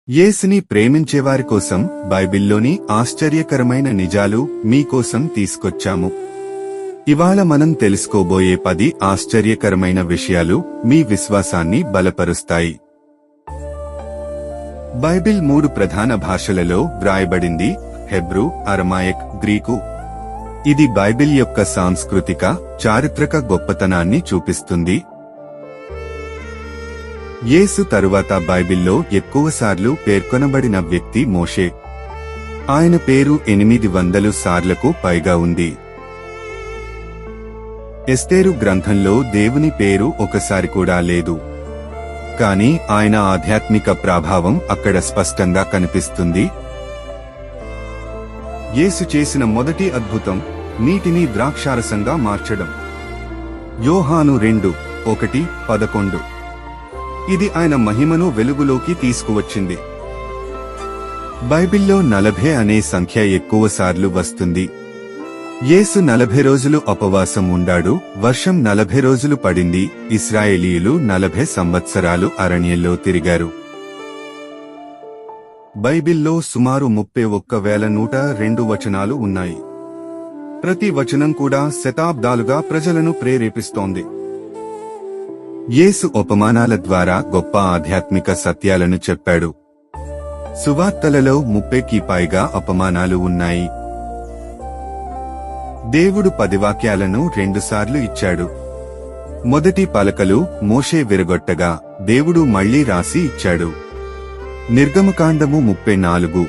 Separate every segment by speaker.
Speaker 1: యేసుని ప్రేమించేవారి కోసం బైబిల్లోని ఆశ్చర్యకరమైన నిజాలు మీకోసం తీసుకొచ్చాము. ఇవాళ మనం తెలుసుకోబోయే 10 ఆశ్చర్యకరమైన విషయాలు మీ విశ్వాసాన్ని బలపరుస్తాయి. బైబిల్ 3 ప్రధాన భాషలలో వ్రాయబడింది: హెబ్రూ, అరమాయిక్, గ్రీకు. ఇది బైబిల్ యొక్క సాంస్కృతిక, చారిత్రక గొప్పతనాన్ని చూపిస్తుంది. యేసు తరువాత బైబిల్లో ఎక్కువసార్లు పేర్కొనబడిన వ్యక్తి మోషే. ఆయన పేరు 800 సార్లకు పైగా ఉంది. ఎస్తేరు గ్రంథంలో దేవుని పేరు ఒకసారి కూడా లేదు. కానీ ఆయన ఆధ్యాత్మిక ప్రభావం అక్కడ స్పష్టంగా కనిపిస్తుంది. యేసు చేసిన మొదటి అద్భుతం నీటిని ద్రాక్షారసంగా మార్చడం. యోహాను 2:1-11. ఇది ఆయన మహిమను వెలుగులోకి తీసుకువచ్చింది. బైబిల్లో 40 అనే సంఖ్య ఎక్కువసార్లు వస్తుంది. యేసు 40 రోజులు ఉపవాసం ఉండాడు. వర్షం 40 రోజులు పడింది. ఇశ్రాయేలీయులు 40 సంవత్సరాలు అరణ్యంలో తిరిగారు. బైబిల్లో సుమారు 31,102 వచనాలు ఉన్నాయి. ప్రతి వచనం కూడా శతాబ్దాలుగా ప్రజలను ప్రేరేపిస్తోంది. యేసు ఉపమానాల ద్వారా గొప్ప ఆధ్యాత్మిక సత్యాలను చెప్పాడు. సువార్తలలో 30కి పైగా ఉపమానాలు ఉన్నాయి. దేవుడు 10 వాక్యాలను 2 సార్లు ఇచ్చాడు. మొదటి పలకలు మోషే విరగొట్టగా దేవుడు మళ్లీ రాసి ఇచ్చాడు. నిర్గమకాండము 34.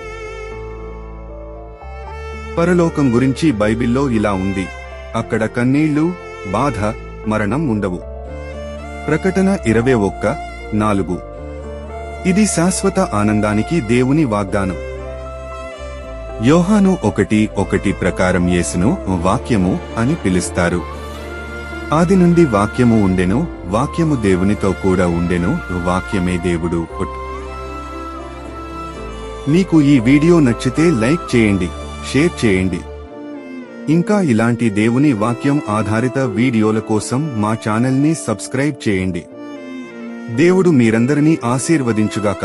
Speaker 1: పరలోకం గురించి బైబిల్లో ఇలా ఉంది: అక్కడ కన్నీళ్లు, బాధ, మరణం ఉండవు. ప్రకటన 21:4. ఇది శాశ్వత ఆనందానికి దేవుని వాగ్దానం. యోహాను 1:1 ప్రకారం యేసును వాక్యము అని పిలుస్తారు. ఆది నుండి వాక్యము ఉండెను, వాక్యము దేవునితో కూడా ఉండెను, వాక్యమే దేవుడు. మీకు ఈ వీడియో నచ్చితే లైక్ చేయండి, షేర్ చేయండి. ఇంకా ఇలాంటి దేవుని వాక్యం ఆధారిత వీడియోల కోసం మా ఛానల్ని సబ్స్క్రైబ్ చేయండి. దేవుడు మీరందరినీ ఆశీర్వదించుగాక.